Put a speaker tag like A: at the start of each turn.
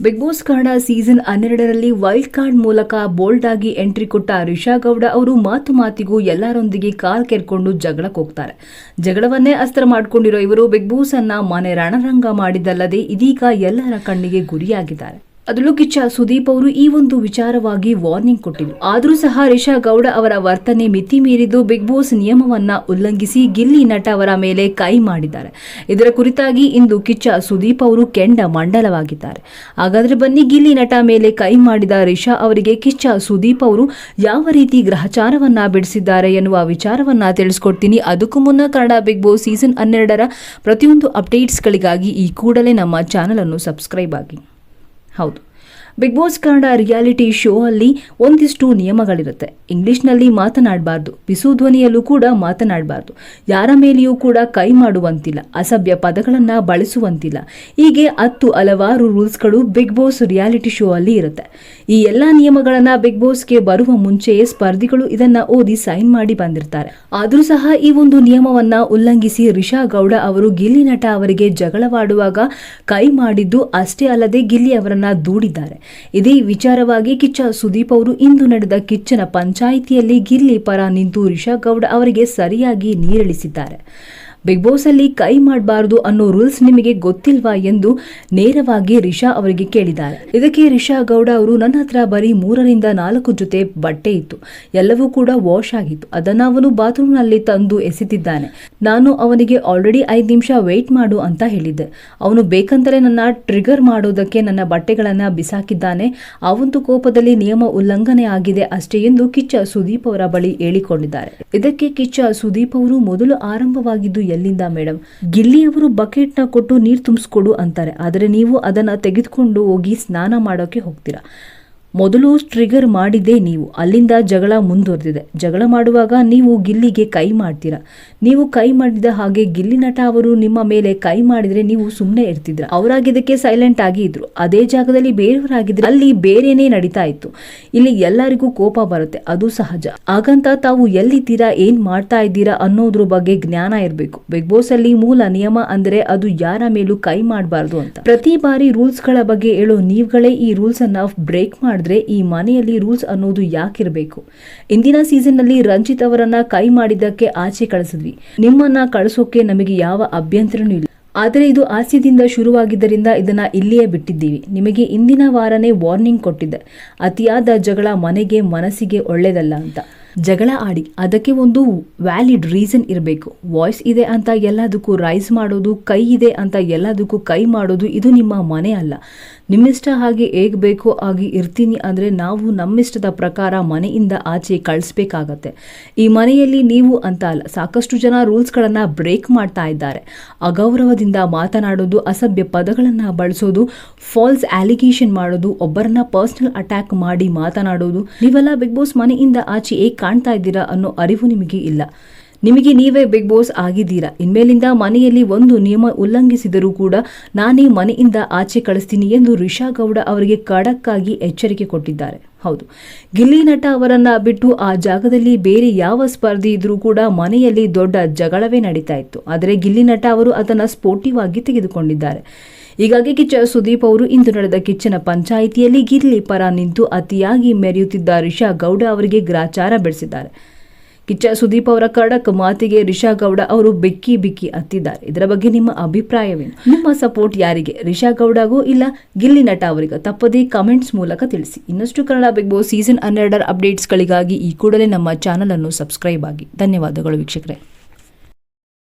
A: Big boss Kannada season 12ರಲ್ಲಿ wild card ಮೂಲಕ bold ಆಗಿ ಎಂಟ್ರಿ ಕೊಟ್ಟ ರಿಷಾ ಗೌಡ ಅವರು ಮಾತಿಗೂ ಎಲ್ಲರೊಂದಿಗೆ ಕಾಲ್ ಕೆರ್ಕೊಂಡು ಜಗಳಕ್ಕೆ ಹೋಗ್ತಾರೆ. ಜಗಳವನ್ನೇ ಅಸ್ತ್ರ ಮಾಡಿಕೊಂಡಿರೋ ಇವರು ಬಿಗ್ ಬಾಸ್ ಅನ್ನ ಮನೆ ರಣರಂಗ ಮಾಡಿದ್ದಲ್ಲದೆ ಇದೀಗ ಎಲ್ಲರ ಕಣ್ಣಿಗೆ ಗುರಿಯಾಗಿದ್ದಾರೆ. ಅದರಲ್ಲೂ ಕಿಚ್ಚ ಸುದೀಪ್ ಅವರು ಈ ಒಂದು ವಿಚಾರವಾಗಿ ವಾರ್ನಿಂಗ್ ಕೊಟ್ಟಿದ್ರು. ಆದರೂ ಸಹ ರಿಷಾ ಗೌಡ ಅವರ ವರ್ತನೆ ಮಿತಿ ಮೀರಿದ್ದು ಬಿಗ್ ಬಾಸ್ ನಿಯಮವನ್ನ ಉಲ್ಲಂಘಿಸಿ ಗಿಲ್ಲಿ ನಟ ಅವರ ಮೇಲೆ ಕೈ ಮಾಡಿದ್ದಾರೆ. ಇದರ ಕುರಿತಾಗಿ ಇಂದು ಕಿಚ್ಚ ಸುದೀಪ್ ಅವರು ಕೆಂಡ ಮಂಡಲವಾಗಿದ್ದಾರೆ. ಹಾಗಾದ್ರೆ ಬನ್ನಿ, ಗಿಲ್ಲಿ ನಟ ಮೇಲೆ ಕೈ ಮಾಡಿದ ರಿಷಾ ಅವರಿಗೆ ಕಿಚ್ಚ ಸುದೀಪ್ ಅವರು ಯಾವ ರೀತಿ ಗ್ರಹಚಾರವನ್ನ ಬಿಡಿಸಿದ್ದಾರೆ ಎನ್ನುವ ವಿಚಾರವನ್ನ ತಿಳಿಸ್ಕೊಡ್ತೀನಿ. ಅದಕ್ಕೂ ಮುನ್ನ ಕನ್ನಡ ಬಿಗ್ ಬಾಸ್ ಸೀಸನ್ 12ರ ಪ್ರತಿಯೊಂದು ಅಪ್ಡೇಟ್ಸ್ಗಳಿಗಾಗಿ ಈ ಕೂಡಲೇ ನಮ್ಮ ಚಾನಲ್ ಅನ್ನು ಸಬ್ಸ್ಕ್ರೈಬ್ ಆಗಿ. ಹೌದು, Bigg boss Kannada reality show ಅಲ್ಲಿ ಒಂದಿಷ್ಟು ನಿಯಮಗಳಿರುತ್ತೆ. ಇಂಗ್ಲಿಷ್ನಲ್ಲಿ ಮಾತನಾಡಬಾರ್ದು, ಬಿಸು ಧ್ವನಿಯಲ್ಲೂ ಕೂಡ ಮಾತನಾಡಬಾರ್ದು, ಯಾರ ಮೇಲೆಯೂ ಕೂಡ ಕೈ ಮಾಡುವಂತಿಲ್ಲ, ಅಸಭ್ಯ ಪದಗಳನ್ನು ಬಳಸುವಂತಿಲ್ಲ. ಹೀಗೆ ಹಲವಾರು ರೂಲ್ಸ್ಗಳು ಬಿಗ್ ಬಾಸ್ ರಿಯಾಲಿಟಿ ಶೋ ಅಲ್ಲಿ ಇರುತ್ತೆ. ಈ ಎಲ್ಲ ನಿಯಮಗಳನ್ನ ಬಿಗ್ ಬಾಸ್ಗೆ ಬರುವ ಮುಂಚೆಯೇ ಸ್ಪರ್ಧಿಗಳು ಇದನ್ನ ಓದಿ ಸೈನ್ ಮಾಡಿ ಬಂದಿರ್ತಾರೆ. ಆದರೂ ಸಹ ಈ ಒಂದು ನಿಯಮವನ್ನ ಉಲ್ಲಂಘಿಸಿ ರಿಷಾ ಗೌಡ ಅವರು ಗಿಲ್ಲಿ ನಟ ಅವರಿಗೆ ಜಗಳವಾಡುವಾಗ ಕೈ ಮಾಡಿದ್ದು ಅಷ್ಟೇ ಅಲ್ಲದೆ ಗಿಲ್ಲಿ ಅವರನ್ನ ದೂಡಿದ್ದಾರೆ. ಇದೇ ವಿಚಾರವಾಗಿ ಕಿಚ್ಚ ಸುದೀಪ್ ಅವರು ಇಂದು ನಡೆದ ಕಿಚ್ಚನ ಪಂಚಾಯಿತಿಯಲ್ಲಿ ಗಿಲ್ಲಿ ಪರ ನಿಂತು ರಿಷಾ ಗೌಡ ಅವರಿಗೆ ಸರಿಯಾಗಿ ನೀರಿಳಿಸಿದ್ದಾರೆ. ಬಿಗ್ ಬಾಸ್ ಅಲ್ಲಿ ಕೈ ಮಾಡಬಾರದು ಅನ್ನೋ ರೂಲ್ಸ್ ನಿಮಗೆ ಗೊತ್ತಿಲ್ವಾ ಎಂದು ನೇರವಾಗಿ ರಿಷಾ ಅವರಿಗೆ ಕೇಳಿದ್ದಾರೆ. ಇದಕ್ಕೆ ರಿಷಾ ಗೌಡ ಅವರು, ನನ್ನ ಹತ್ರ ಬರೀ 3-4 ಜೊತೆ ಬಟ್ಟೆ ಇತ್ತು, ಎಲ್ಲವೂ ಕೂಡ ವಾಶ್ ಆಗಿತ್ತು, ಅದನ್ನು ಅವನು ಬಾತ್ರೂಮ್ ನಲ್ಲಿ ತಂದು ಎಸೆದಿದ್ದಾನೆ. ನಾನು ಅವನಿಗೆ ಆಲ್ರೆಡಿ 5 ನಿಮಿಷ ವೇಟ್ ಮಾಡು ಅಂತ ಹೇಳಿದ್ದೆ. ಅವನು ಬೇಕಂತಲೇ ನನ್ನ ಟ್ರಿಗರ್ ಮಾಡೋದಕ್ಕೆ ನನ್ನ ಬಟ್ಟೆಗಳನ್ನ ಬಿಸಾಕಿದ್ದಾನೆ. ಆ ಒಂದು ಕೋಪದಲ್ಲಿ ನಿಯಮ ಉಲ್ಲಂಘನೆ ಆಗಿದೆ ಅಷ್ಟೇ ಎಂದು ಕಿಚ್ಚ ಸುದೀಪ್ ಅವರ ಬಳಿ ಹೇಳಿಕೊಂಡಿದ್ದಾರೆ. ಇದಕ್ಕೆ ಕಿಚ್ಚ ಸುದೀಪ್ ಅವರು, ಮೊದಲು ಆರಂಭವಾಗಿದ್ದು ಎಲ್ಲಿಂದ ಮೇಡಮ್? ಗಿಲ್ಲಿ ಅವರು ಬಕೆಟ್ ನ ಕೊಟ್ಟು ನೀರು ತುಂಬಿಸ್ಕೊಡು ಅಂತಾರೆ, ಆದರೆ ನೀವು ಅದನ್ನ ತೆಗೆದುಕೊಂಡು ಹೋಗಿ ಸ್ನಾನ ಮಾಡೋಕೆ ಹೋಗ್ತೀರಾ. ಮೊದಲು ಟ್ರಿಗರ್ ಮಾಡಿದ್ದೇ ನೀವು, ಅಲ್ಲಿಂದ ಜಗಳ ಮುಂದುವರೆದಿದೆ. ಜಗಳ ಮಾಡುವಾಗ ನೀವು ಗಿಲ್ಲಿಗೆ ಕೈ ಮಾಡ್ತೀರಾ. ನೀವು ಕೈ ಮಾಡಿದ ಹಾಗೆ ಗಿಲ್ಲಿ ನಟ ಅವರು ನಿಮ್ಮ ಮೇಲೆ ಕೈ ಮಾಡಿದ್ರೆ ನೀವು ಸುಮ್ಮನೆ ಇರ್ತಿದ್ರ? ಅವರಾಗಿದ್ದಕ್ಕೆ ಸೈಲೆಂಟ್ ಆಗಿ ಇದ್ರು. ಅದೇ ಜಾಗದಲ್ಲಿ ಬೇರೆಯವರಾಗಿದ್ರೆ ಅಲ್ಲಿ ಬೇರೆನೇ ನಡೀತಾ ಇತ್ತು. ಇಲ್ಲಿ ಎಲ್ಲರಿಗೂ ಕೋಪ ಬರುತ್ತೆ, ಅದು ಸಹಜ. ಹಾಗಂತ ತಾವು ಎಲ್ಲಿದ್ದೀರಾ, ಏನ್ ಮಾಡ್ತಾ ಇದ್ದೀರಾ ಅನ್ನೋದ್ರ ಬಗ್ಗೆ ಜ್ಞಾನ ಇರಬೇಕು. ಬಿಗ್ ಬಾಸ್ ಅಲ್ಲಿ ಮೂಲ ನಿಯಮ ಅಂದ್ರೆ ಅದು ಯಾರ ಮೇಲೂ ಕೈ ಮಾಡಬಾರ್ದು ಅಂತ. ಪ್ರತಿ ಬಾರಿ ರೂಲ್ಸ್ ಗಳ ಬಗ್ಗೆ ಹೇಳೋ ನೀವುಗಳೇ ಈ ರೂಲ್ಸ್ ಅನ್ನ ಬ್ರೇಕ್ ಮಾಡಿ ಈ ಮನೆಯಲ್ಲಿ ರೂಲ್ಸ್ ಅನ್ನೋದು ಯಾಕಿರಬೇಕು? ಇಂದಿನ ಸೀಸನ್ ನಲ್ಲಿ ರಂಜಿತ್ ಅವರನ್ನ ಕೈ ಮಾಡಿದ್ದಕ್ಕೆ ಆಚೆ ಕಳಿಸಿದ್ವಿ. ನಿಮ್ಮನ್ನ ಕಳಿಸೋಕೆ ನಮಗೆ ಯಾವ ಅಭ್ಯಂತರನೂ ಇಲ್ಲ. ಆದರೆ ಇದು ಹಾಸ್ಯದಿಂದ ಶುರುವಾಗಿದ್ದರಿಂದ ಇದನ್ನ ಇಲ್ಲಿಯೇ ಬಿಟ್ಟಿದ್ದೀವಿ. ನಿಮಗೆ ಇಂದಿನ ವಾರನೇ ವಾರ್ನಿಂಗ್ ಕೊಟ್ಟಿದ್ದೆ, ಅತಿಯಾದ ಜಗಳ ಮನೆಗೆ ಮನಸ್ಸಿಗೆ ಒಳ್ಳೆಯದಲ್ಲ ಅಂತ. ಜಗಳ ಆಡಿ ಅದಕ್ಕೆ ಒಂದು ವ್ಯಾಲಿಡ್ ರೀಸನ್ ಇರಬೇಕು. ವಾಯ್ಸ್ ಇದೆ ಅಂತ ಎಲ್ಲದಕ್ಕೂ ರೈಸ್ ಮಾಡೋದು, ಕೈ ಇದೆ ಅಂತ ಎಲ್ಲದಕ್ಕೂ ಕೈ ಮಾಡೋದು ಇದು ನಿಮ್ಮ ಮನೆ ಅಲ್ಲ. ನಿಮ್ಮಿಷ್ಟ ಹಾಗೆ ಹೇಗೆ ಬೇಕೋ ಹಾಗೆ ಇರ್ತೀನಿ ಅಂದರೆ ನಾವು ನಮ್ಮಿಷ್ಟದ ಪ್ರಕಾರ ಮನೆಯಿಂದ ಆಚೆ ಕಳಿಸ್ಬೇಕಾಗತ್ತೆ. ಈ ಮನೆಯಲ್ಲಿ ನೀವು ಅಂತ ಅಲ್ಲ, ಸಾಕಷ್ಟು ಜನ ರೂಲ್ಸ್ಗಳನ್ನು ಬ್ರೇಕ್ ಮಾಡ್ತಾ ಇದ್ದಾರೆ. ಅಗೌರವದಿಂದ ಮಾತನಾಡೋದು, ಅಸಭ್ಯ ಪದಗಳನ್ನು ಬಳಸೋದು, ಫಾಲ್ಸ್ ಅಲಿಗೇಷನ್ ಮಾಡೋದು, ಒಬ್ಬರನ್ನ ಪರ್ಸನಲ್ ಅಟ್ಯಾಕ್ ಮಾಡಿ ಮಾತನಾಡೋದು. ನೀವೆಲ್ಲ ಬಿಗ್ ಬಾಸ್ ಮನೆಯಿಂದ ಆಚೆ ಹೇಗೆ ಕಾಣ್ತಾ ಇದ್ದೀರಾ ಅನ್ನೋ ಅರಿವು ನಿಮಗೆ ಇಲ್ಲ. ನಿಮಗೆ ನೀವೇ ಬಿಗ್ ಬಾಸ್ ಆಗಿದ್ದೀರಾ. ಇನ್ಮೇಲಿಂದ ಮನೆಯಲ್ಲಿ ಒಂದು ನಿಯಮ ಉಲ್ಲಂಘಿಸಿದರೂ ಕೂಡ ನಾನೇ ಮನೆಯಿಂದ ಆಚೆ ಕಳಿಸ್ತೀನಿ ಎಂದು ರಿಷಾ ಗೌಡ ಅವರಿಗೆ ಖಡಕ್ ಆಗಿ ಎಚ್ಚರಿಕೆ ಕೊಟ್ಟಿದ್ದಾರೆ. ಹೌದು, ಗಿಲ್ಲಿ ನಟ ಅವರನ್ನ ಬಿಟ್ಟು ಆ ಜಾಗದಲ್ಲಿ ಬೇರೆ ಯಾವ ಸ್ಪರ್ಧಿ ಇದ್ರೂ ಕೂಡ ಮನೆಯಲ್ಲಿ ದೊಡ್ಡ ಜಗಳವೇ ನಡೀತಾ ಇತ್ತು. ಆದರೆ ಗಿಲ್ಲಿ ನಟ ಅವರು ಅದನ್ನು ಸ್ಪೋರ್ಟಿವ್ ಆಗಿ ತೆಗೆದುಕೊಂಡಿದ್ದಾರೆ. ಹೀಗಾಗಿ ಕಿಚ್ಚ ಸುದೀಪ್ ಅವರು ಇಂದು ನಡೆದ ಕಿಚ್ಚನ ಪಂಚಾಯಿತಿಯಲ್ಲಿ ಗಿಲ್ಲಿ ಪರ ನಿಂತು ಅತಿಯಾಗಿ ಮೆರೆಯುತ್ತಿದ್ದ ರಿಷಾ ಗೌಡ ಅವರಿಗೆ ಗ್ರಾಚಾರ ಬೆಳೆಸಿದ್ದಾರೆ. ಕಿಚ್ಚ ಸುದೀಪ್ ಅವರ ಖಡಕ್ ಮಾತಿಗೆ ರಿಷಾ ಗೌಡ ಅವರು ಬಿಕ್ಕಿ ಹತ್ತಿದ್ದಾರೆ. ಇದರ ಬಗ್ಗೆ ನಿಮ್ಮ ಅಭಿಪ್ರಾಯವೇನು? ನಿಮ್ಮ ಸಪೋರ್ಟ್ ಯಾರಿಗೆ? ರಿಷಾ ಗೌಡಗೂ ಇಲ್ಲ ಗಿಲ್ಲಿ ನಟ ಅವರಿಗೆ? ತಪ್ಪದೇ ಕಮೆಂಟ್ಸ್ ಮೂಲಕ ತಿಳಿಸಿ. ಇನ್ನಷ್ಟು ಕನ್ನಡ ಬಿಗ್ ಬಾಸ್ ಸೀಸನ್ 12ರ ಅಪ್ಡೇಟ್ಸ್ಗಳಿಗಾಗಿ ಈ ಕೂಡಲೇ ನಮ್ಮ ಚಾನಲ್ ಅನ್ನು ಸಬ್ಸ್ಕ್ರೈಬ್ ಆಗಿ. ಧನ್ಯವಾದಗಳು ವೀಕ್ಷಕರೇ.